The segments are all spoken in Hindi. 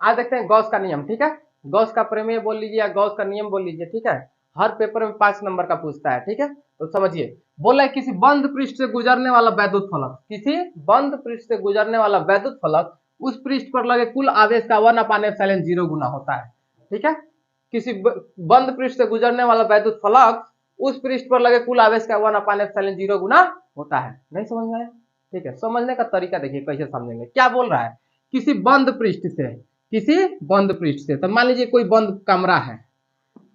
आज देखते हैं गॉस का नियम, ठीक है। गॉस का प्रमेय बोल लीजिए या गॉस का नियम बोल लीजिए, ठीक है। हर पेपर में 5 नंबर का पूछता है, ठीक है। तो समझिए, बोला है किसी बंद पृष्ठ से गुजरने वाला वैद्युत फलक, किसी बंद पृष्ठ से गुजरने वाला वैद्युत फलक उस पृष्ठ पर लगे कुल आवेश का 1/ε0 गुना होता है, ठीक है। किसी बंद पृष्ठ से गुजरने वाला वैद्युत फलक उस पृष्ठ पर लगे कुल आवेश का 1/ε0 गुना होता है। नहीं समझ में आया? ठीक है, समझने का तरीका देखिए कैसे समझेंगे। क्या बोल रहा है, किसी बंद पृष्ठ से, किसी बंद पृष्ठ से, तो मान लीजिए कोई बंद कमरा है,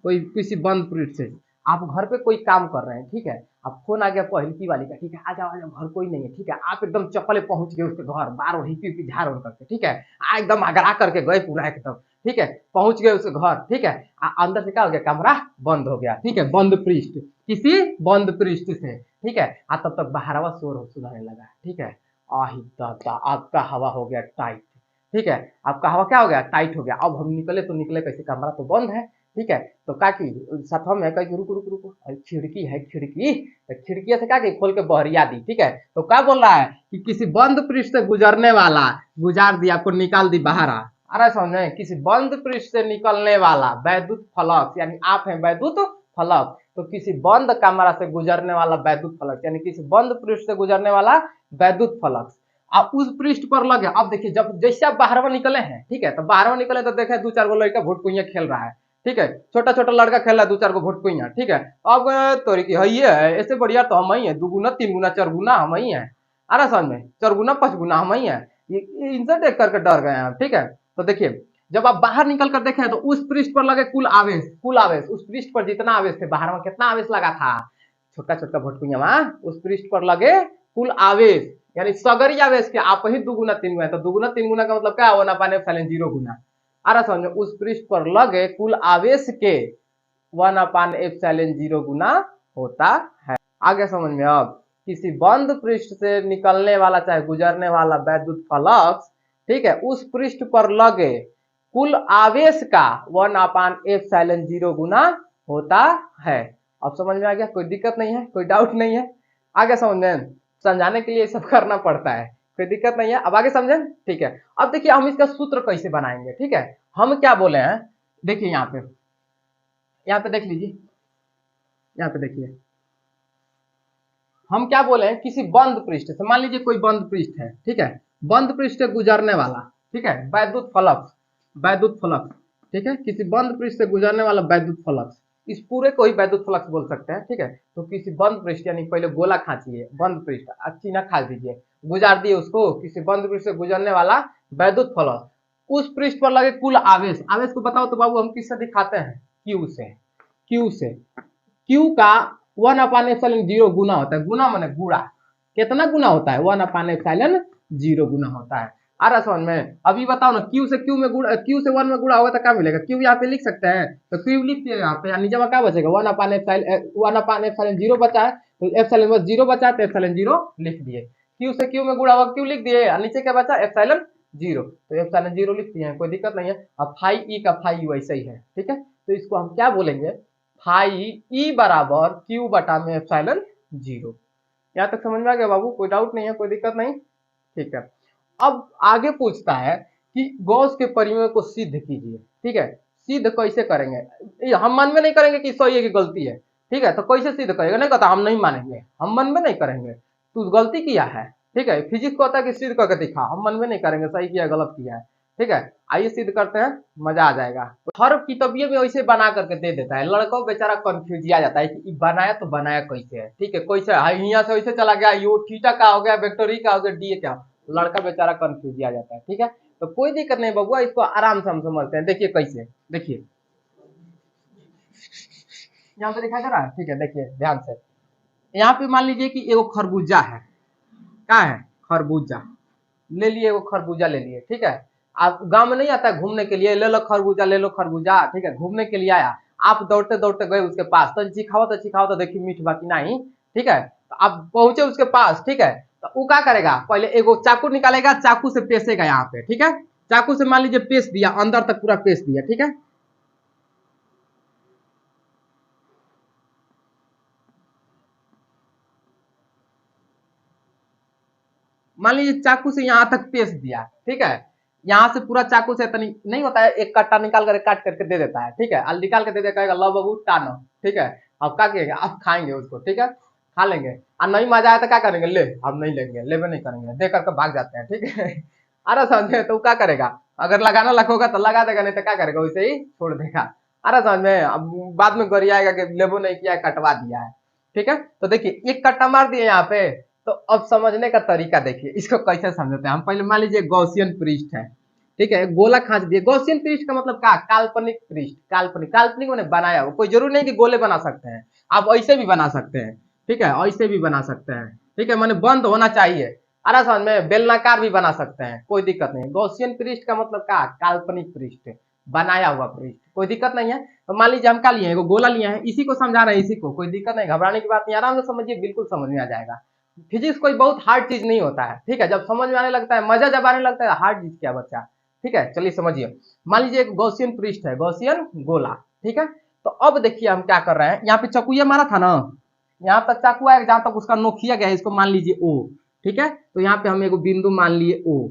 कोई किसी बंद पृष्ठ से आप घर पे कोई काम कर रहे हैं, ठीक है। अब फोन आ गया पहलकी वाली का, ठीक है, आ जाओ आ जाओ, घर कोई नहीं है, ठीक है। आप एकदम चप्पले पहुंच गए उसके घर, बार और हिपी हिपी झाड़ करके, ठीक है। एकदम आगरा करके गए पूरा एकदम, ठीक है। पहुंच गए उसके घर, ठीक है। अंदर से क्या हो गया, कमरा बंद हो गया, ठीक है। बंद पृष्ठ, किसी बंद पृष्ठ से, ठीक है। तब तक बाहरवा शोर सुनाने लगा, ठीक है। आही दादा, आपका हवा हो गया टाइट, ठीक है। आपका हवा क्या हो गया, टाइट हो गया। अब हम निकले तो निकले कैसे, कमरा तो बंद है, ठीक है। तो का की सफा में कही रुको रुको रुको, खिड़की है खिड़की, तो खिड़की से क्या की खोल के बहरिया दी, ठीक है। तो क्या बोल रहा है कि किसी बंद पृष्ठ से गुजरने वाला, गुजार दी आपको, निकाल दी बाहर आ रहा है समझे, किसी बंद पृष्ठ से निकलने वाला वैद्युत फलक, यानी आप है वैद्युत फलक, तो किसी बंद कमरा से गुजरने वाला वैद्युत फलक, यानी किसी बंद पृष्ठ से गुजरने वाला वैद्युत फलक आप उस पृष्ठ पर लगे। अब देखिए, जब जैसे आप बाहरवा निकले हैं, ठीक है, तो बाहरवा निकले तो देखे 2-4 गो लड़का भोटकुइया खेल रहा है, ठीक है। छोटा छोटा लड़का खेल रहा है 2-4 गो भोटकुइया, ठीक है। अब तोरी की है ये है, ऐसे बढ़िया तो हम ही है, 2 गुना 3 गुना 4 गुना हम ही है, आ रहा समझ में, 4 गुना 5 गुना हम ही है। ये इनसे देख करके डर गए हैं, ठीक है। तो देखिए, जब आप बाहर निकल कर देखें तो उस पृष्ठ पर लगे कुल आवेश, कुल आवेश उस पृष्ठ पर जितना आवेश थे, बाहर में कितना आवेश लगा था, छोटा छोटा भोटकुइया उस पृष्ठ पर लगे कुल आवेश, यानी सगरी आवेश के आप ही 2 गुना 3 गुना, तो 2 गुना 3 गुना का मतलब क्या है, 1/ε0 गुना। आ रहा समझ में, उस पृष्ठ पर लगे कुल आवेश के 1/ε0 गुना होता है। आगे समझ में, अब किसी बंद पृष्ठ से निकलने वाला चाहे गुजरने वाला वैद्युत फलक, ठीक है, उस पृष्ठ पर लगे कुल आवेश का 1/ε0 गुना होता है। अब समझ में आ गया, कोई दिक्कत नहीं है, कोई डाउट नहीं है। आगे समझ में, समझाने के लिए सब करना पड़ता है, कोई दिक्कत नहीं है। अब आगे समझें, ठीक है। अब देखिए हम इसका सूत्र कैसे बनाएंगे, ठीक है। हम क्या बोले हैं, देखिए यहाँ पे देख लीजिए, यहाँ पे देखिए, हम क्या बोले हैं, किसी बंद पृष्ठ से, मान लीजिए कोई बंद पृष्ठ है, ठीक है। बंद पृष्ठ से गुजरने वाला, ठीक है, वैद्युत फलक, वैद्युत फलक, ठीक है। किसी बंद पृष्ठ से गुजरने वाला वैद्युत फलक, इस पूरे को ही वैद्युत फलक बोल सकते हैं, ठीक है। तो किसी बंद पृष्ठ, यानी पहले गोला खांचिए, बंद पृष्ठ चिन्ह खाच दीजिए, गुजार दिए उसको, किसी बंद पृष्ठ से गुजरने वाला वैद्युत फलक, उस पृष्ठ पर लगे कुल आवेश, आवेश को बताओ तो बाबू हम किससे दिखाते हैं, क्यू से, क्यू से। क्यू का 1/ε0 गुना होता है, गुना माने गुड़ा, कितना गुना होता है, 1/ε0 गुना होता है। आ रहा समझ में। अभी बताओ ना, क्यू से क्यू में गुड़ा, क्यू से 1 में गुड़ा होगा तो क्या मिलेगा, क्यू यहाँ पे लिख सकते हैं, तो क्यू लिख दिए यहाँ पे, नीचे में क्या बचेगा, 1/ε0 बचा है, तो एप्सिलॉन बस 0 बचा, तो ε0 लिख दिए। क्यू से क्यू में गुड़ा हुआ, क्यू लिख दिए, नीचे क्या बचा, ε0, तो ε0 लिख दिए, कोई दिक्कत नहीं है। अब फाई ई का फाई वैसे ही है, ठीक है। तो इसको हम क्या बोलेंगे, फाई ई बराबर क्यू बटा में ε0। यहाँ तक समझ में आ गया बाबू, कोई डाउट नहीं है, कोई दिक्कत नहीं, ठीक है। अब आगे पूछता है कि गॉस के परिमेय को सिद्ध कीजिए, ठीक है। सिद्ध कैसे करेंगे, हम मन में नहीं करेंगे कि सही है कि गलती है, ठीक है। तो कैसे सिद्ध करेगा, नहीं कहता हम नहीं मानेंगे, हम मन में नहीं करेंगे, तू गलती किया है, ठीक है। फिजिक्स को होता है कि सिद्ध करके दिखा, हम मन में नहीं करेंगे सही किया गलत किया है, ठीक है। आइए सिद्ध करते हैं, मजा आ जाएगा। हर किताबिये में वैसे बना करके दे देता है, लड़का बेचारा कंफ्यूज आ जाता है कि बनाया तो बनाया कैसे है, ठीक है। कैसे यहाँ से वैसे चला गया, यू थीटा का हो गया, वेक्टर ई का हो गया, डी क्या, लड़का बेचारा कंफ्यूज आ जाता है, ठीक है। तो कोई दिक्कत नहीं बबुआ, इसको आराम से हम समझते हैं। देखिए कैसे, देखिए यहाँ पे दिखाई दे रहा है, ठीक है। देखिए ध्यान से, यहाँ पे मान लीजिए कि एगो खरबूजा है, क्या है, खरबूजा ले लिए, एगो खरबूजा ले लिए, ठीक है। आप गांव में नहीं आता है घूमने के लिए, ले लो खरबूजा ले लो खरबूजा, ठीक है, घूमने के लिए आया, आप दौड़ते दौड़ते गए उसके पास, तो चिखाओ तो देखिए मीठ बाकी नहीं, ठीक है। तो आप पहुंचे उसके पास, ठीक है। तो वो क्या करेगा, पहले एगो चाकू निकालेगा, चाकू से पेसेगा यहाँ पे, ठीक है। चाकू से मान लीजिए पेस दिया, अंदर तक पूरा पेस दिया, ठीक है। मान लीजिए चाकू से यहाँ तक पेस दिया, ठीक है। यहाँ से पूरा चाकू से इतनी नहीं होता है, एक कट्टा निकाल कर काट करके दे देता है, ठीक है, और निकाल के दे देगा, लो बाबू टानो, ठीक है। अब क्या करिएगा, आप खाएंगे उसको, ठीक है, खा लेंगे, और नहीं मजा आया तो क्या करेंगे, ले हम नहीं लेंगे, लेवे नहीं करेंगे, दे करके भाग जाते हैं, ठीक है। अरे समझे, तो क्या करेगा, अगर लगाना लखोगा तो लगा देगा, नहीं तो क्या करेगा, वैसे ही छोड़ देगा। अरे समझ में, अब बाद में गोरी आएगा कि लेबो नहीं किया, कटवा दिया है, ठीक है। तो देखिए एक कट्टा मार दिए यहाँ पे। तो अब समझने का तरीका देखिए, इसको कैसे समझते हैं हम। पहले मान लीजिए गॉसियन पृष्ठ है, ठीक है, गोला खांच दिए। गॉसियन पृष्ठ का मतलब क्या, काल्पनिक पृष्ठ, काल्पनिक, काल्पनिक मैंने बनाया हुआ, कोई जरूरी नहीं कि गोले बना सकते हैं, आप ऐसे भी बना सकते हैं, ठीक है, ऐसे भी बना सकते हैं, ठीक है, मैंने बंद होना चाहिए। अरे समझ में, बेलनाकार भी बना सकते हैं, कोई दिक्कत नहीं। गॉसियन पृष्ठ का मतलब क्या, काल्पनिक पृष्ठ, बनाया हुआ पृष्ठ, कोई दिक्कत नहीं है। तो मान लीजिए हम क्या लिए हैं, गोला लिए हैं, इसी को समझा रहे हैं, इसी को, कोई दिक्कत नहीं, घबराने की बात नहीं, आराम से समझिए, बिल्कुल समझ में आ जाएगा। फिजिक्स कोई बहुत हार्ड चीज नहीं होता है, ठीक है, जब समझ में आने लगता है, मजा जब आने लगता है, हार्ड चीज क्या बच्चा, ठीक है। चलिए समझिए, मान लीजिए एक गॉसियन पृष्ठ है, गॉसियन गोला, ठीक है। तो अब देखिए हम क्या कर रहे हैं, यहाँ पे चकुया मारा था ना, यहाँ तक चाकू आएगा, जहां तक उसका नोखिया गया है, इसको मान लीजिए ओ, ठीक है। तो यहाँ पे हम एक बिंदु मान लिए ओ,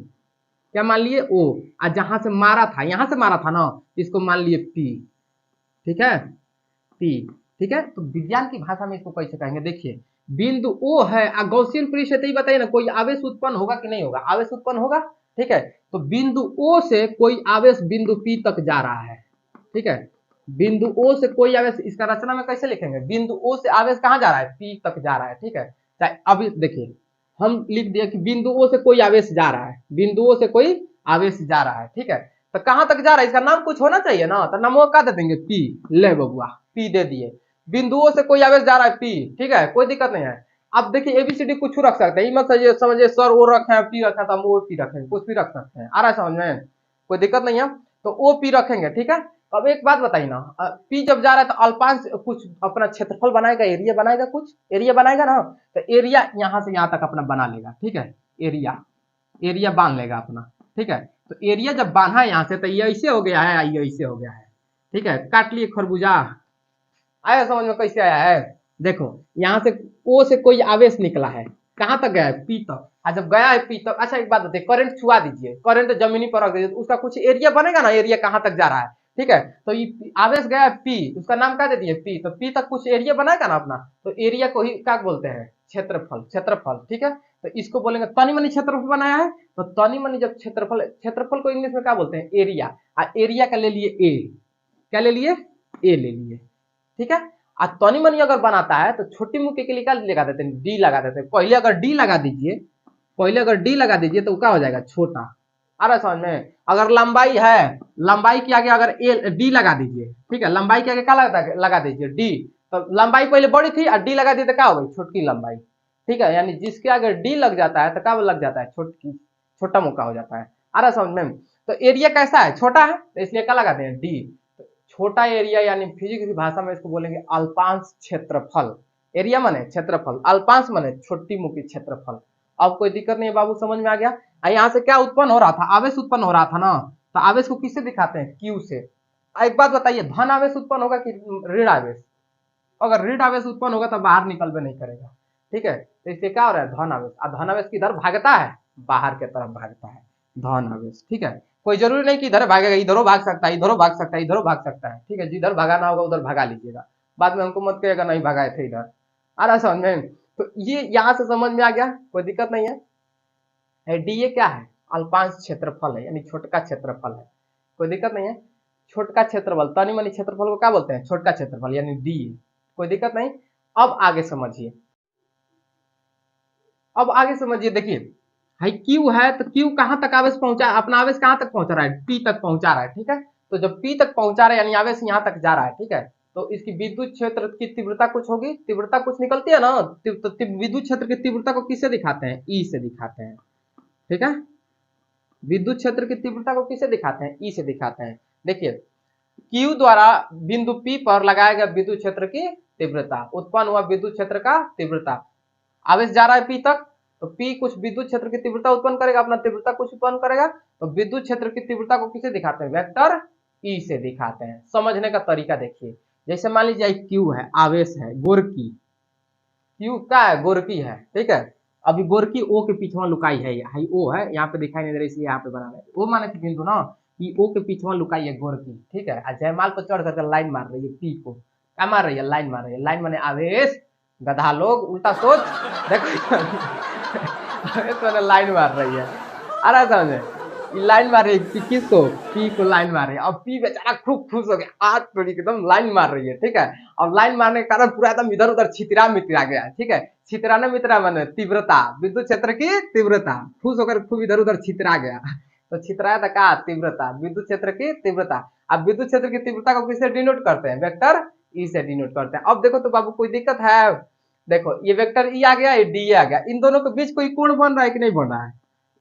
क्या मान लिए ओ, और जहां से मारा था, यहां से मारा था ना, इसको मान लिए पी, ठीक है, पी, ठीक है। तो विज्ञान की भाषा में इसको कैसे कहेंगे, देखिए बिंदु ओ है, गॉसियन पृष्ठ है, तो ये बताइए ना, कोई आवेश उत्पन्न होगा कि नहीं होगा, आवेश उत्पन्न होगा, ठीक है। तो बिंदु ओ से कोई आवेश बिंदु पी तक जा रहा है, ठीक है, बिंदु ओ से कोई आवेश, इसका रचना में कैसे लिखेंगे, बिंदु ओ से आवेश कहां जा रहा है, पी तक जा रहा है, ठीक है। चाहे अब देखिए हम लिख दिया कि बिंदु ओ से कोई आवेश जा रहा है, बिंदु ओ से कोई आवेश जा रहा है, ठीक है। तो कहां तक जा रहा है, इसका नाम कुछ होना चाहिए ना, तो नाम का दे देंगे पी, ले बबुआ पी दे दिए। बिंदुओं से कोई आवेश जा रहा है पी, ठीक है, कोई दिक्कत नहीं है। अब देखिए एबीसीडी कुछ रख सकते हैं, मत समझिए सर ओ रखे हैं, पी रखे हैं, तो हम ओ पी रखेंगे, कुछ भी रख सकते हैं, आ रहा है समझ में, कोई दिक्कत नहीं है। तो ओ पी रखेंगे, ठीक है। अब एक बात बताइए ना, पी जब जा रहा है तो अल्पांश कुछ अपना क्षेत्रफल बनाएगा, एरिया बनाएगा, कुछ एरिया बनाएगा ना, तो एरिया यहाँ से यहाँ तक अपना बना लेगा, ठीक है, एरिया, एरिया बांध लेगा अपना, ठीक है। तो एरिया जब बांधा है यहाँ से, तो ये ऐसे हो गया है, ये ऐसे हो गया है, ठीक है, काट लिए खरबूजा, आया समझ में कैसे आया है। देखो यहाँ से ओ से कोई आवेश निकला है, कहां तक गया है, पी तक, और जब गया है पी तक, अच्छा एक बात बताइए, करंट छुआ दीजिए, करंट जमीनी पर रख दीजिए, तो उसका कुछ एरिया बनेगा ना, एरिया कहां तक जा रहा है, ठीक है। तो ये आवेश गया है पी, उसका नाम क्या दे दिए पी, तो पी तक कुछ एरिया बनाएगा ना अपना, तो एरिया को ही क्या बोलते हैं, क्षेत्रफल, क्षेत्रफल, ठीक है। तो इसको बोलेंगे तनी मनी क्षेत्रफल बनाया है, तो तनी मनी जब क्षेत्रफल, क्षेत्रफल को इंग्लिश में क्या बोलते हैं, एरिया, और एरिया का ले लिए ए, क्या ले लिए, ए ले लिए, ठीक है। और तनी मनी अगर बनाता है तो छोटी मुक्के के लिए क्या लगा देते हैं, डी लगा देते हैं, पहले अगर डी लगा दीजिए, पहले अगर डी लगा दीजिए तो क्या हो जाएगा, छोटा, आ रहा समझ में। अगर लंबाई है, लंबाई के आगे अगर ए डी लगा दीजिए, ठीक है, लंबाई के आगे क्या लगा दीजिए, डी, तो लंबाई पहले बड़ी थी और डी लगा दी तो क्या हो गई, छोटी लंबाई, ठीक है। यानी जिसके आगे डी लग जाता है तो क्या लग जाता है, छोटी, छोटा मुक्का हो जाता है, आ रहा समझ में। तो एरिया कैसा है, छोटा है, तो इसलिए क्या लगाते हैं, डी। छोटा एरिया यानी फिजिक्स की भाषा में इसको बोलेंगे अल्पांश क्षेत्रफल, एरिया माने क्षेत्रफल, अल्पांश माने छोटी मुखी क्षेत्रफल। अब कोई दिक्कत नहीं है बाबू, समझ में आ गया। यहाँ से क्या उत्पन्न हो रहा था, आवेश उत्पन्न हो रहा था ना, तो आवेश को किससे दिखाते हैं, क्यू से। एक बात बताइए, धन आवेश उत्पन्न होगा कि ऋण आवेश, अगर ऋण आवेश उत्पन्न होगा तो बाहर निकलबे नहीं करेगा, ठीक है। तो इससे क्या हो रहा है, धन आवेश, और धन आवेश किधर भागता है, बाहर के तरफ भागता है, धन आवेश, ठीक है। कोई जरूरी नहीं कि इधर भागेगा, इधरों भाग सकता है, इधरों भाग सकता है, इधरों भाग सकता है, ठीक है, जिधर भगाना होगा उधर भगा लीजिएगा, बाद में हमको मत कहिएगा नहीं भगाए थे इधर, आ रहा समझ में। तो ये यहाँ से समझ में आ गया, कोई दिक्कत नहीं है। डी ये क्या है, अल्पांश क्षेत्रफल है, यानी छोटका क्षेत्रफल है, कोई दिक्कत नहीं है। छोटका क्षेत्रफल, तनी मनी क्षेत्रफल को क्या बोलते हैं, छोटका क्षेत्रफल, यानी डी, कोई दिक्कत नहीं। अब आगे समझिए, अब आगे समझिए, देखिए हाई क्यू है, तो क्यू कहां तक आवेश पहुंचा, अपना आवेश कहां तक पहुंचा रहा है, पी तक पहुंचा रहा है, ठीक है। तो जब पी तक पहुंचा रहा है यानी आवेश यहां तक जा रहा है, ठीक है। तो इसकी विद्युत क्षेत्र की तीव्रता कुछ होगी, तीव्रता कुछ निकलती है ना, तो विद्युत क्षेत्र की तीव्रता को किससे दिखाते हैं, ई से दिखाते हैं, ठीक है। विद्युत क्षेत्र की तीव्रता को किससे दिखाते हैं, ई से दिखाते हैं। देखिए क्यू द्वारा बिंदु पी पर लगाया गया विद्युत क्षेत्र की तीव्रता, उत्पन्न हुआ विद्युत क्षेत्र का तीव्रता, आवेश जा रहा है पी तक, तो पी कुछ विद्युत क्षेत्र की तीव्रता उत्पन्न करेगा, अपना तीव्रता कुछ उत्पन्न करेगा, तो विद्युत क्षेत्र की तीव्रता को किसे दिखाते हैं, वेक्टर ई से दिखाते हैं। समझने का तरीका देखिए, जैसे मान लीजिए क्यू है, आवेश है, गोरकी, क्यू क्या है, गोरकी है, ठीक है। अभी गोरकी ओ के पीछे लुकाई है, हाई ओ है, यहाँ पे दिखाई नहीं दे रही इसलिए यहाँ पे बना रहे ओ माने कि बिंदु ना कि ओ के पीछे लुकाई है गोरकी, ठीक है। जयमाल पर चढ़ करके लाइन मार रही है पी को, क्या मार रही है, लाइन मार रही है। लाइन माने आवेश, गधा लोग उल्टा सोच, देखो आवेश माने लाइन मार रही है, आ रहा समझे, लाइन मार रही है किसको, पी को लाइन मार रही है। अब पी बेचारा खूब खुश हो गया, आज थोड़ी एकदम लाइन मार रही है, ठीक है। अब लाइन मारने के कारण पूरा एकदम इधर उधर छितरा मितरा गया, ठीक है। छितराना मित्रा माने तीव्रता, विद्युत क्षेत्र की तीव्रता, खुश होकर खूब इधर उधर छितरा गया। तो छितराया था क्या, तीव्रता, विद्युत क्षेत्र की तीव्रता। अब विद्युत क्षेत्र की तीव्रता को किससे डिनोट करते हैं, वेक्टर ई से डिनोट करते हैं। अब देखो तो बाबू कोई दिक्कत है, देखो ये वेक्टर ई आ गया, ये डी आ गया, इन दोनों के बीच कोई कोण बन रहा है कि नहीं बन रहा है,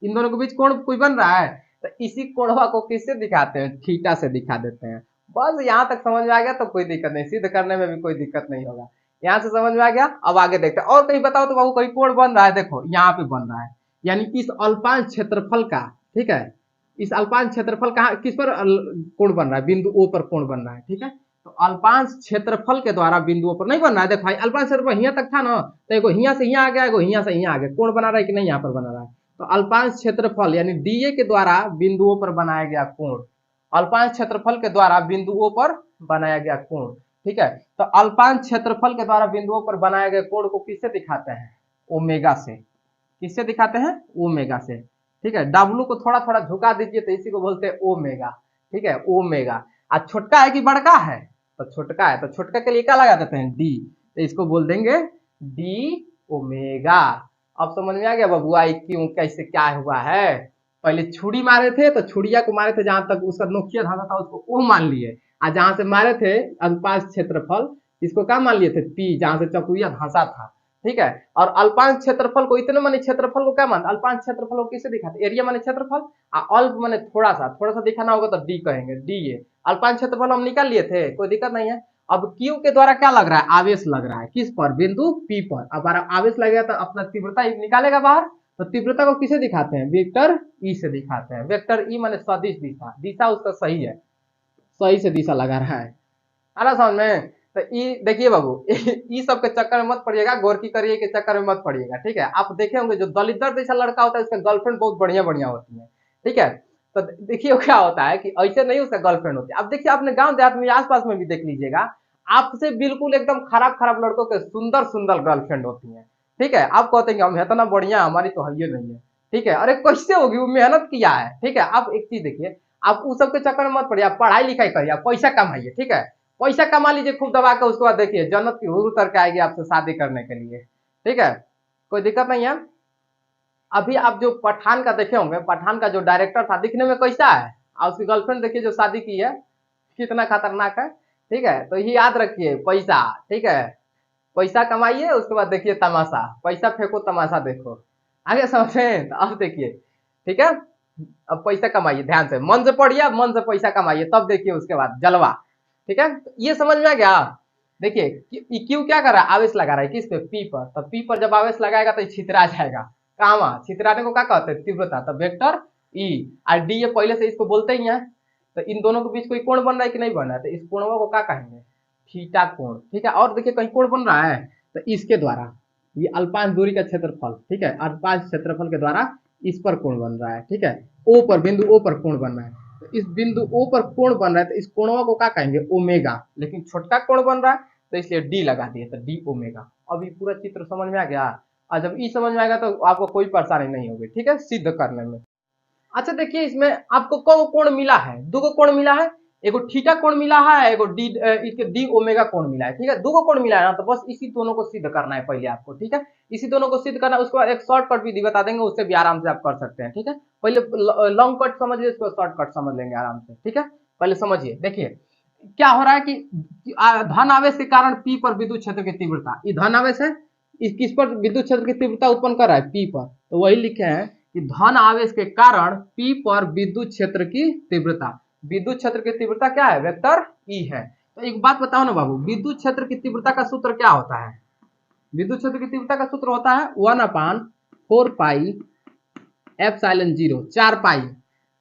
इन दोनों के बीच कोण कोई बन रहा है। तो इसी कोणवा को किससे दिखाते हैं, थीटा से दिखा देते हैं। बस यहाँ तक समझ में आ गया तो कोई दिक्कत नहीं, सिद्ध करने में भी कोई दिक्कत नहीं होगा। यहाँ से समझ में आ गया, अब आगे देखते हैं। और कहीं बताओ तो बाबू कहीं कोण बन रहा है, देखो यहाँ पे बन रहा है, यानी कि इस अल्पांश क्षेत्रफल का, ठीक है, इस अल्पांश क्षेत्रफल कहाँ किस पर कोण बन रहा है, बिंदु ओ पर कोण बन रहा है, ठीक है। तो अल्पांश क्षेत्रफल के द्वारा बिंदुओं पर नहीं बन रहा है, देखो भाई अल्पांश क्षेत्रफल यहाँ तक था ना, तो एगो यहाँ से यहाँ आ गया, एगो यहाँ से यहाँ आ गया, कोण बना रहा है कि नहीं, यहाँ पर बना रहा है। तो अल्पांश क्षेत्रफल यानी डीए के द्वारा बिंदुओं पर बनाया गया कोण, अल्पांश क्षेत्रफल के द्वारा बिंदुओं पर बनाया गया कोण, ठीक है। तो अल्पांश क्षेत्रफल के द्वारा बिंदुओं पर बनाए गए कोण को किससे दिखाते हैं, ओमेगा से, किससे दिखाते हैं, ओमेगा से, ठीक है। डब्लू को थोड़ा थोड़ा झुका दीजिए तो इसी को बोलते हैं ओमेगा, ठीक है, ओमेगा। आज छोटका है कि बड़का है, तो छोटका है, तो छोटका के लिए क्या लगा देते हैं, डी, तो इसको बोल देंगे डी ओमेगा। अब समझ में आ गया बबुआ क्यों कैसे क्या हुआ है। पहले छुरी मारे थे तो छुड़िया को मारे थे, जहां तक उसका नोकिया धागा था उसको ओ मान लिए, और जहां से मारे थे अल्पांश क्षेत्रफल, इसको क्या मान लिए थे, पी, जहां से चकुरिया धंसा था, ठीक है। और अल्पांश क्षेत्रफल को, इतने माने क्षेत्रफल को क्या मान, अल्पांश क्षेत्रफल को किसे दिखाते, एरिया माने क्षेत्रफल, अल्प माने थोड़ा सा दिखाना होगा तो डी कहेंगे, डी ए अल्पांश क्षेत्रफल हम निकाल लिए थे, कोई दिक्कत नहीं है। अब Q के द्वारा क्या लग रहा है, आवेश लग रहा है, किस पर, बिंदु P पर। अब आवेश लगेगा तो अपना तीव्रता निकालेगा बाहर, तो तीव्रता को किसे दिखाते हैं, वेक्टर ई से दिखाते हैं। वेक्टर ई माने सदिश दिशा, दिशा उसका सही है, सही से दिशा लगा रहा है, आ रहा समझ में। तो ई देखिए बाबू ई सब के चक्कर में मत पड़िएगा, गोरकी करिए के चक्कर में मत पड़िएगा, ठीक है। आप देखे होंगे जो दलितर जैसा लड़का होता है उसका गर्लफ्रेंड बहुत बढ़िया बढ़िया होती है, ठीक है। तो देखिए क्या होता है कि ऐसे नहीं उसका गर्लफ्रेंड होती है। अब देखिए अपने गांव देहात में आसपास में भी देख लीजिएगा, आपसे बिल्कुल एकदम खराब खराब लड़कों के सुंदर सुंदर गर्लफ्रेंड होती है, ठीक है। आप कहते हैं कि हम इतना बढ़िया, हमारी तो है नहीं है, ठीक है। अरे कैसे होगी, वो मेहनत किया है, ठीक है। आप एक चीज देखिए, आप उस सब के चक्कर में मत पड़िए, आप पढ़ाई लिखाई करिए, आप पैसा कमाइए, ठीक है। पैसा कमा लीजिए खूब दबा के, उसके बाद देखिए जन्नत की हूर उतर के आएगी आपसे शादी करने के लिए, ठीक है, कोई दिक्कत नहीं है। अभी आप जो पठान का देखे होंगे, पठान का जो डायरेक्टर था दिखने में कैसा है, और उसकी गर्लफ्रेंड देखिए जो शादी की है कितना खतरनाक है, ठीक है। तो ये याद रखिए, पैसा, ठीक है, पैसा कमाइए, उसके बाद देखिए तमाशा, पैसा फेंको तमाशा देखो, आगे समझे। तो अब देखिए, ठीक है, अब पैसा कमाइए, ध्यान से मन से पढ़िए, मन से पैसा कमाइए, तब देखिए उसके बाद जलवा, ठीक है। तो ये समझ में आ गया। देखिए क्यू क्या कर रहा है, आवेश लगा रहा है किस पे, पी पर। तो पी पर जब आवेश लगाएगा तो छितरा जाएगा, कहाँ, छितराने को क्या कहते हैं, तीव्रता। तो वेक्टर ई और डी ये पहले से इसको बोलते ही है। तो इन दोनों के बीच कोई कोण बन रहा है कि नहीं बन रहा है, तो इस कोणों को क्या कहेंगे, थीटा कोण, ठीक है। और देखिए कहीं कोण बन रहा है तो इसके द्वारा, ये अल्पांश दूरी का क्षेत्रफल, ठीक है, अल्पांश क्षेत्रफल के द्वारा इस पर कोण बन रहा है, ठीक है। ओ पर, बिंदु ओ पर कोण बन रहा है, तो इस बिंदु ओ पर कोण बन रहा है, तो इस कोणों को क्या कहेंगे, ओमेगा। लेकिन छोटका कोण बन रहा है तो इसलिए डी लगा दिए, तो डी ओमेगा। अब ये पूरा चित्र समझ में आ गया, और जब ई समझ में आएगा तो आपको कोई परेशानी नहीं होगी, ठीक है, सिद्ध करने में। अच्छा देखिए इसमें आपको कौ कोण मिला है, दो कोण मिला है, एगो थीटा कोण मिला है, एगो डी इसके डी ओमेगा कोण मिला है, ठीक है। दो कोण मिला है ना, तो बस इसी दोनों को सिद्ध करना है पहले आपको, ठीक है। इसी दोनों को सिद्ध करना है, उसके बाद एक शॉर्टकट विधि बता देंगे, उससे भी आराम से आप कर सकते हैं, ठीक है। पहले लॉन्ग कट समझिए, उसको शॉर्टकट समझ लेंगे आराम से, ठीक है। पहले समझिए, देखिए क्या हो रहा है कि धन आवेश के कारण पी पर विद्युत क्षेत्र की तीव्रता, ये धन आवेश है, इस किस पर विद्युत क्षेत्र की तीव्रता उत्पन्न कर रहा है, पी पर। तो वही लिखे हैं कि धन आवेश के कारण पी पर विद्युत क्षेत्र की तीव्रता, विद्युत क्षेत्र की तीव्रता क्या है, वेक्टर ई है। तो एक बात बताओ ना बाबू, विद्युत क्षेत्र की तीव्रता का सूत्र क्या होता है, विद्युत क्षेत्र की तीव्रता का सूत्र होता है 1/4 पाई एप्सिलॉन 0, 4 पाई,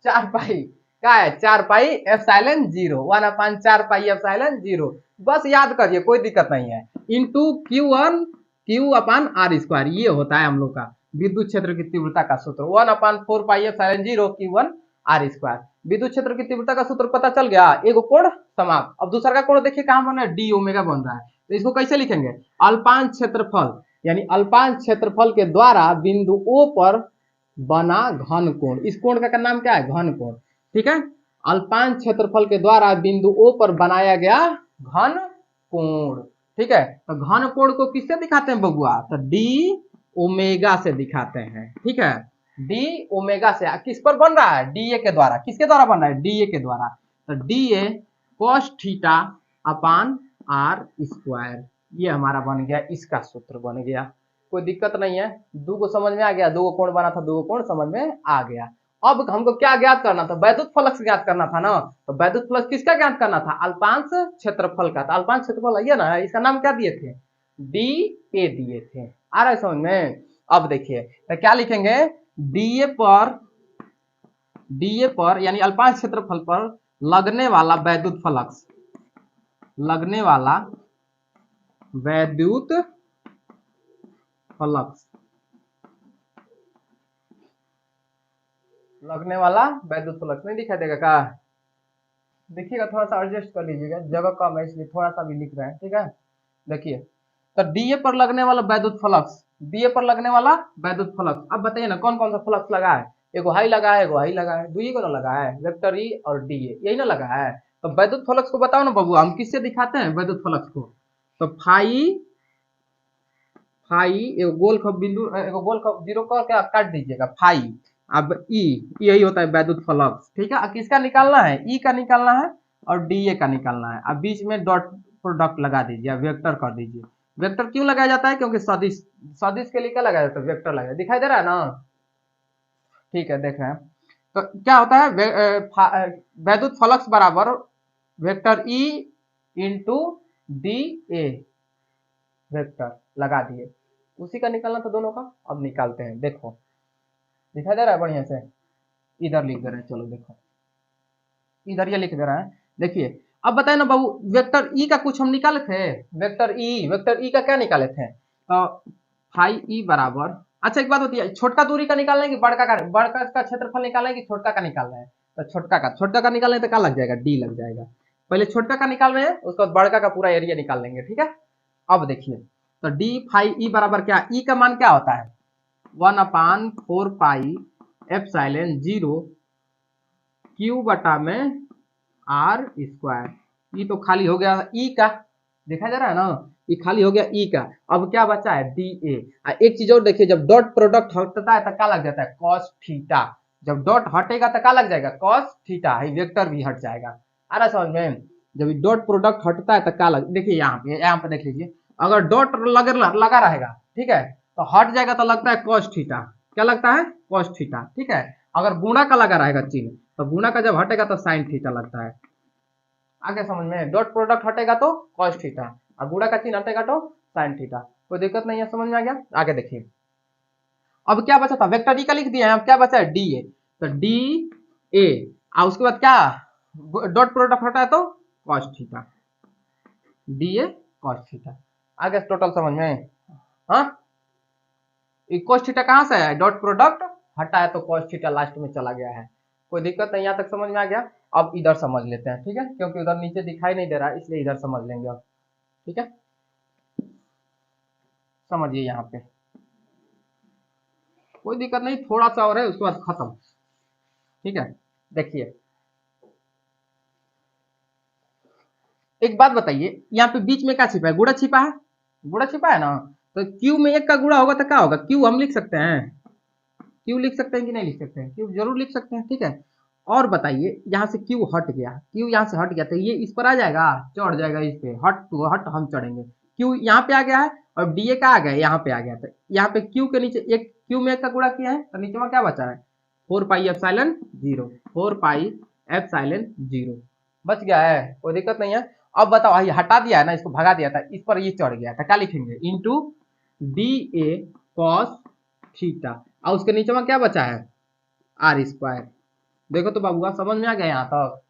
4 पाई क्या है, 4 पाई एप्सिलॉन 0, 1/4 पाई एप्सिलॉन 0, बस याद करिए, कोई दिक्कत नहीं है, इंटू Q1 Q/R², ये होता है हम लोग का विद्युत क्षेत्र की तीव्रता का सूत्र 1/4πε0q1r²। विद्युत क्षेत्र की तीव्रता का सूत्र पता चल गया। एक कोण समाप्त। अब दूसरा का कोण देखिए कहां बन रहा है, डी ओमेगा बन रहा है। तो इसको कैसे लिखेंगे, अल्पांश क्षेत्रफल, यानी अल्पांश क्षेत्रफल के द्वारा बिंदु O पर बना घन कोण। इस कोण का नाम क्या है, घन कोण। ठीक है, अल्पांश क्षेत्रफल के द्वारा बिंदु O पर बनाया गया घन कोण। ठीक है, तो घन कोण को किससे दिखाते हैं बबुआ, तो डी ओमेगा से दिखाते हैं। ठीक है, डी ओमेगा से। किस पर बन रहा है, डी ए के द्वारा। किसके द्वारा बन रहा है, डी ए के द्वारा। तो D A cos theta upon R square, ये हमारा बन गया, इसका सूत्र बन गया। कोई दिक्कत नहीं है, दो को समझ में आ गया, दो कोण बना था, दो कोण समझ में आ गया। अब हमको क्या ज्ञात करना था, वैद्युत फ्लक्स ज्ञात करना था ना। तो वैद्युत फ्लक्स किसका ज्ञात करना था, अल्पांश क्षेत्रफल का। तो अल्पांश क्षेत्रफल है ना, इसका नाम क्या दिए थे, डी ए दिए थे। आ रहा है समझ में। अब देखिए तो क्या लिखेंगे, डीए पर यानी अल्पांश क्षेत्रफल पर लगने वाला वैद्युत फ्लक्स, लगने वाला वैद्युत फ्लक्स, लगने वाला वैद्युत फ्लक्स नहीं दिखाई देगा क्या, देखिएगा, थोड़ा सा एडजस्ट कर लीजिएगा, जगह कम है इसलिए थोड़ा सा भी लिख रहे हैं। ठीक है, देखिए तो डीए पर लगने वाला वैद्युत फ्लक्स, डीए पर लगने वाला वैद्युत फ्लक्स। अब बताइए ना कौन कौन सा फ्लक्स लगा है, एगो हाई लगा है, एगो हाई लगा है, दुई को ना लगा है, वेक्टर ई और डीए, यही ना लगा है। तो वैद्युत फ्लक्स को बताओ ना बबू, हम किससे दिखाते हैं वैद्युत फ्लक्स को, तो फाई, फाई एगो गोल खब बिंदु, एगो गोल खब जीरो करके काट दीजिएगा, फाई। अब ई, यही होता है वैद्युत फ्लक्स। ठीक है, किसका निकालना है, ई का निकालना है और डीए का निकालना है। अब बीच में डॉट प्रोडक्ट लगा दीजिए, वेक्टर कर दीजिए। वेक्टर क्यों लगाया जाता है, क्योंकि सदिश, सदिश के लिए क्या लगाया जाता है, वेक्टर लगाया, दिखाई दे रहा है ना। ठीक है, देख रहे हैं। तो क्या होता है, वैद्युत फ्लक्स बराबर vector E into D A, vector लगा दिए, उसी का निकालना था दोनों का। अब निकालते हैं, देखो दिखाई दे रहा है बढ़िया से, इधर लिख दे रहे हैं, चलो देखो इधर ये लिख दे रहा है। देखिए अब बताए ना बाबू, वेक्टर ई का कुछ हम निकाले थे, वेक्टर ई, वेक्टर ई का क्या निकाले थे, तो फाई ई बराबर, अच्छा एक बात होती है, छोटका दूरी का निकालना है कि बड़का का, बड़का का क्षेत्रफल निकालना है कि छोटका का निकालना है, तो छोटका का निकालना है तो क्या लग जाएगा, डी लग जाएगा। पहले छोटका का निकाल रहे हैं, उसके बाद बड़का का पूरा एरिया निकाल लेंगे। ठीक है, अब देखिए तो डी फाई ई बराबर क्या, ई का मान क्या होता है, 1/4 पाई एप्सिलॉन 0 क्यू बटा में आर स्क्वायर। ई तो खाली हो गया ई का, देखा जा रहा है ना, ये खाली हो गया ई का। अब क्या बचा है, डी ए। एक चीज और देखिए, जब डॉट प्रोडक्ट हटता है तो क्या लग जाता है, कॉस थीटा। जब डॉट हटेगा तो क्या लग जाएगा, कॉस थीटा, वेक्टर भी हट जाएगा। आ रहा समझ में, जब डॉट प्रोडक्ट हटता है तो क्या लग, देखिए यहाँ पे देख लीजिए, अगर डॉट लगा रहेगा, ठीक है, तो हट जाएगा तो लगता है कॉस थीटा, क्या लगता है, कॉस थीटा। ठीक है, अगर गुणा का लगा रहेगा चिन्ह, तो गुणा का जब हटेगा तो साइन थीटा लगता है। आगे समझ में, डॉट प्रोडक्ट हटेगा तो कॉस थीटा और गुणा का चिन्ह हटेगा तो साइन थीटा। कोई दिक्कत नहीं है, समझ में आ गया। आगे देखिए, अब क्या बचा था, वेक्टर डी का लिख दिया है, अब क्या बचा है, डी ए। तो डी ए और उसके बाद क्या, डॉट प्रोडक्ट हटा है तो cos theta, D A cos theta. आगे टोटल समझ में, हाँ, कॉस थीटा कहां से है, डॉट प्रोडक्ट हटा है तो कॉस थीटा लास्ट में चला गया है। कोई दिक्कत नहीं, यहाँ तक समझ में आ गया। अब इधर समझ लेते हैं, ठीक है, क्योंकि उधर नीचे दिखाई नहीं दे रहा है, इसलिए इधर समझ लेंगे अब। ठीक है, समझिए यहाँ पे, कोई दिक्कत नहीं, थोड़ा सा और है उसके बाद खत्म। ठीक है, देखिए एक बात बताइए, यहाँ पे बीच में क्या छिपा है, गुणा छिपा है, गुणा छिपा है ना। तो क्यू में एक का गुणा होगा तो क्या होगा, क्यू हम लिख सकते हैं, क्यू लिख सकते हैं कि नहीं लिख सकते हैं, क्यू जरूर लिख सकते हैं। ठीक है, और बताइए यहाँ से क्यू हट गया, क्यू यहाँ से हट गया तो ये इस पर आ जाएगा, चढ़ जाएगा इस पे, हट टू हट हम चढ़ेंगे। क्यू यहाँ पे आ गया है और डी ए का आ गया, यहाँ पे आ गया, तो यहाँ पे क्यू के नीचे एक, क्यू में एक का गुणा किया है तो नीचे में क्या बचा है, 4 पाई एप्सिलॉन 0, 4 पाई एप्सिलॉन 0 बच गया है, कोई दिक्कत नहीं है। अब बताओ, ये हटा दिया है ना, इसको भगा दिया था, इस पर ये चढ़ गया था, क्या लिखेंगे, into D A cos theta, और उसके नीचे में क्या बचा है, आर स्क्वायर। देखो तो बाबूआ समझ में आ गया यहाँ तक।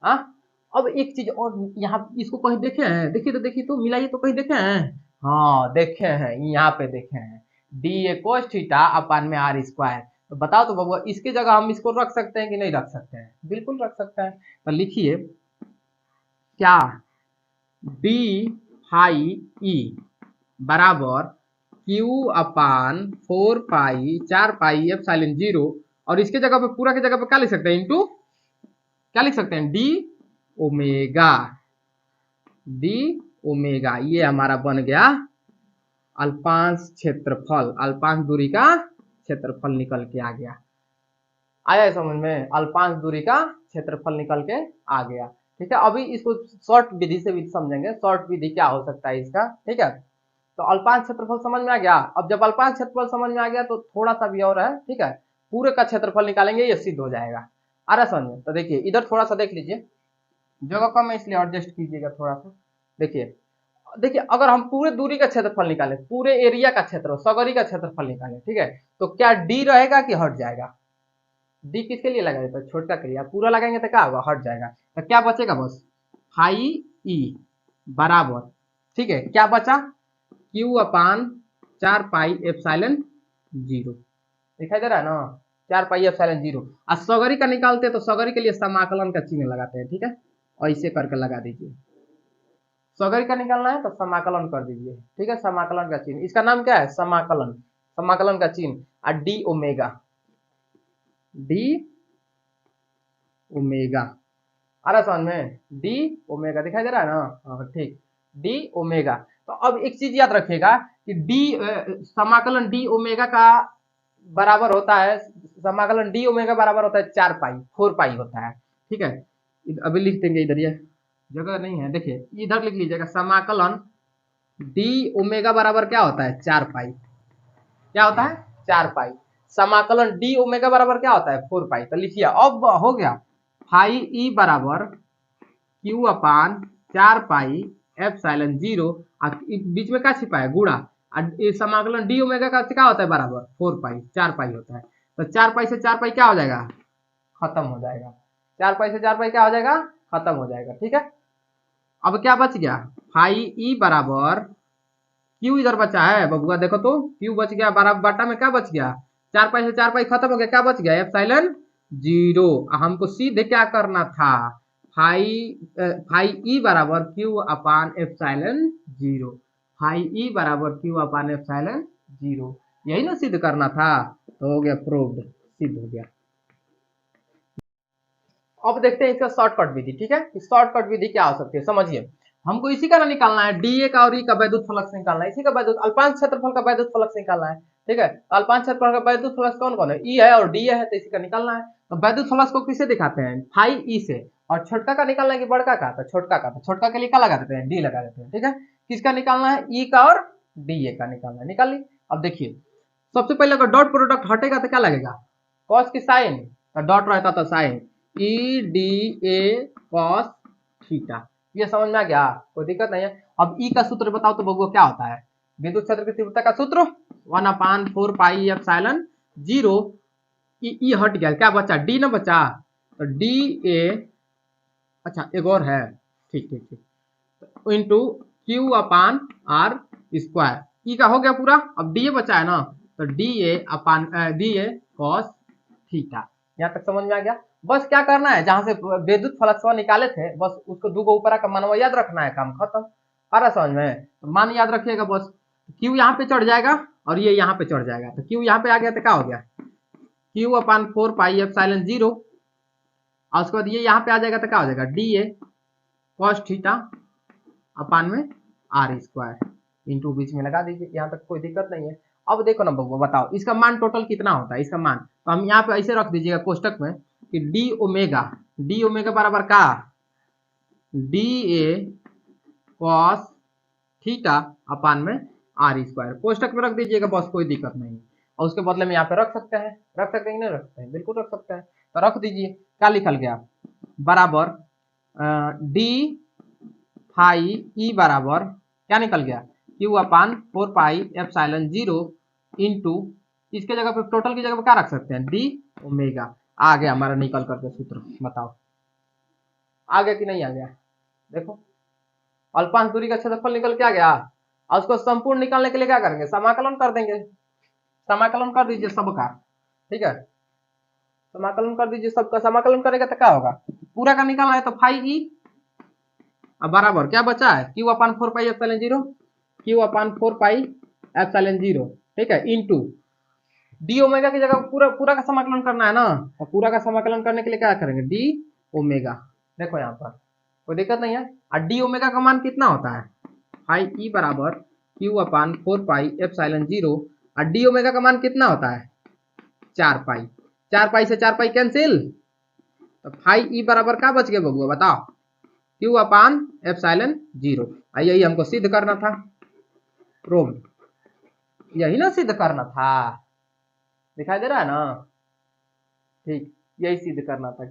हाँ, अब एक चीज और, यहाँ इसको कहीं देखे हैं, देखिए तो मिलाइए तो कहीं देखे हैं, हाँ देखे हैं, यहाँ पे देखे हैं। D A cos theta upon में आर स्क्वायर। तो बताओ तो बबुआ इसके जगह हम इसको रख सकते हैं कि नहीं रख सकते हैं? बिल्कुल रख सकते हैं। तो लिखिए क्या डी फाई ई बराबर क्यू अपान 4 पाई 4 पाई एप्सिलॉन 0, और इसके जगह पे पूरा की जगह पे क्या लिख सकते हैं? इंटू क्या लिख सकते हैं? D omega. डी ओमेगा ये हमारा बन गया अल्पांश क्षेत्रफल, अल्पांश दूरी का क्षेत्रफल निकल के आ गया। आया समझ में? अल्पांश दूरी का क्षेत्रफल निकल के आ गया। ठीक है, अभी इसको शॉर्ट विधि से भी समझेंगे। शॉर्ट विधि क्या हो सकता है इसका? ठीक है, तो अल्पांश क्षेत्रफल समझ में आ गया। अब जब अल्पांश क्षेत्रफल समझ में आ गया तो थोड़ा सा भी और है। ठीक है, पूरे का क्षेत्रफल निकालेंगे, ये सिद्ध हो जाएगा। आ रहा समझ में? तो देखिए इधर थोड़ा सा देख लीजिए, जगह कम है इसलिए एडजस्ट कीजिएगा थोड़ा सा। देखिए देखिए अगर हम पूरे दूरी का क्षेत्रफल निकालें, पूरे एरिया का क्षेत्र सगरी का क्षेत्रफल निकालें, ठीक है, तो क्या डी रहेगा कि हट जाएगा? डी किसके लिए लगाए? तो छोटा के लिए। पूरा लगाएंगे तो क्या होगा? हट जाएगा। तो क्या बचेगा? बस फाई ई बराबर, ठीक है, क्या बचा? क्यू अपान 4 पाई एप्सिलॉन 0। दिखाई दे रहा है ना? 4 पाई एप्सिलॉन 0। और सगरी का निकालते हैं तो सगरी के लिए समाकलन का चिन्ह लगाते हैं। ठीक है, और ऐसे करके लगा दीजिए। सगरी का निकालना है तो समाकलन कर दीजिए। ठीक है, समाकलन का चिन्ह, इसका नाम क्या है? समाकलन। समाकलन का चिन्ह और डी ओमेगा। डी ओमेगा आ रहा समझ में? डी ओमेगा दिखाई दे रहा है ना? हाँ ठीक, डी ओमेगा। तो अब एक चीज याद रखिएगा कि डी समाकलन डी ओमेगा का बराबर होता है, समाकलन डी ओमेगा बराबर होता है 4 पाई 4 पाई होता है। ठीक है, अभी लिख देंगे इधर, ये जगह नहीं है, देखिए इधर लिख लीजिएगा समाकलन डी ओमेगा बराबर क्या होता है? 4 पाई। क्या होता है? 4 पाई। समाकलन डी ओमेगा बराबर क्या होता है? 4 पाई। तो लिखिए अब हो गया फाई ई बराबर क्यू अपान 4 पाई एप्सिलॉन 0, बीच में क्या छिपा है? गुणा। समाकलन डी ओमेगा का क्या होता है? बराबर 4 पाई, 4 पाई होता है। तो 4 पाई से 4 पाई क्या हो जाएगा? खत्म हो जाएगा। 4 पाई से 4 पाई क्या हो जाएगा? खत्म हो जाएगा। ठीक है, अब क्या बच गया? फाई ई बराबर क्यू इधर बचा है बबुआ, देखो तो क्यू बच गया बराबर बाटा में, क्या बच गया? 4 पाई से 4 पाई खत्म हो गया, क्या बच गया? एप्सिलॉन 0। हमको सीधे क्या करना था? फाई फाई ई बराबर क्यू अपान एप्सिलॉन 0। फाई ई बराबर क्यू अपान एप्सिलॉन 0, यही ना सिद्ध करना था। तो हो गया प्रूव्ड, सिद्ध हो गया। अब देखते हैं इसका शॉर्टकट विधि। ठीक है, शॉर्टकट विधि क्या हो सकती है समझिए। हमको इसी का ना निकालना है, डीए का और ई का वैद्युत फलक से निकालना है, इसी का वैद्युत अल्पांश क्षेत्रफल का वैद्युत फलक से निकालना है। ठीक है, तो अल्पांश क्षेत्रफल का वैद्युत फलक कौन कौन है? ई है और डी है, तो इसी का निकालना है। तो वैद्युत फलक को किसे दिखाते हैं? फाई ई से। और छोटका का निकालना है कि बड़का का? तो छोटका का। तो छोटका के लिए क्या लगा देते हैं? डी लगा देते हैं। ठीक है, किसका निकालना है? ई का और डी का निकालना है। निकाल ली। अब देखिए सबसे पहले अगर डॉट प्रोडक्ट हटेगा तो क्या लगेगा? कॉस की साइन, डॉट रहता तो sine, E D A cos theta. ये समझ में आ गया? कोई दिक्कत नहीं है। अब ई का सूत्र बताओ तो बबुआ क्या होता है? विद्युत क्षेत्र की तीव्रता का सूत्र 1/4 पाई एप्सिलॉन 0। ई हट गया, क्या बचा? डी ना बचा, तो डी ए, अच्छा एक और है, ठीक ठीक ठीक, into Q upon R square. E का हो गया पूरा। अब डी ए बचा है ना, तो D A upon D A cos theta. यहाँ तक समझ में आ गया? बस क्या करना है, जहां से विद्युत फलक निकाले थे बस उसको दो गो ऊपर का मानवा याद रखना है, काम खत्म। आ रहा समझ में? तो मान याद रखिएगा बस। क्यू यहाँ पे चढ़ जाएगा और ये यहाँ पे चढ़ जाएगा, तो क्यू यहाँ पे आ गया तो क्या हो गया? क्यू अपान 4 पाई एप्सिलॉन 0, और उसके बाद ये यहाँ पे आ जाएगा तो क्या हो जाएगा? डी ए कॉस थीटा अपान में आर स्क्वायर, इंटू बीच में लगा दीजिए। यहाँ तक कोई दिक्कत नहीं है। अब देखो ना बबुआ, बताओ इसका मान टोटल कितना होता है? इसका मान तो हम यहाँ पे ऐसे रख दीजिएगा कोष्टक में कि डी ओमेगा बराबर का डी ए कॉस थीटा अपान में आर स्क्वायर, कोष्टक में रख दीजिएगा बस, कोई दिक्कत नहीं। और उसके बदले में यहाँ पे रख सकते हैं, रख सकते हैं कि नहीं रख सकते हैं? बिल्कुल रख सकते हैं। तो रख दीजिए, क्या लिखल गया? बराबर डी फाई ई बराबर क्या निकल गया? क्यू अपान 4 पाई एप्सिलॉन 0 इंटू, इसके जगह पे टोटल की जगह पे क्या रख सकते हैं? D omega. आ गया हमारा निकल करके सूत्र। बताओ आ गया कि नहीं आ गया? देखो अल्पांश दूरी का क्षेत्रफल निकल के आ गया, और उसको संपूर्ण निकालने के लिए क्या करेंगे? समाकलन कर देंगे। समाकलन कर दीजिए सबका, ठीक है, समाकलन कर दीजिए सबका। समाकलन करेगा तो क्या होगा, पूरा का निकालना है तो फाइव ई अब बराबर क्या बचा है, क्यू अपान 4 पाई एप्सिलॉन जीरो, क्यू अपान 4 पाई एप्सिलॉन जीरो, ठीक है, इनटू डी ओमेगा की जगह पूरा पूरा का समाकलन करना है ना, और पूरा का समाकलन करने के लिए क्या करेंगे, डी ओमेगा, देखो यहाँ पर कोई दिक्कत नहीं है। और डी ओमेगा का मान कितना होता है, फाइव ई बराबर क्यू अपान 4 पाई एप्सिलॉन जीरो, और डी ओमेगा का मान कितना होता है 4 पाई, 4 पाई से 4 पाई कैंसिल, तो फाइव ई बराबर क्या बच गया बबुआ बताओ, क्यू अपान एप्सिलॉन जीरो। यही हमको सिद्ध करना था, प्रूव, यही ना सिद्ध करना था, दिखाई दे रहा है ना, ठीक, यही सिद्ध करना था।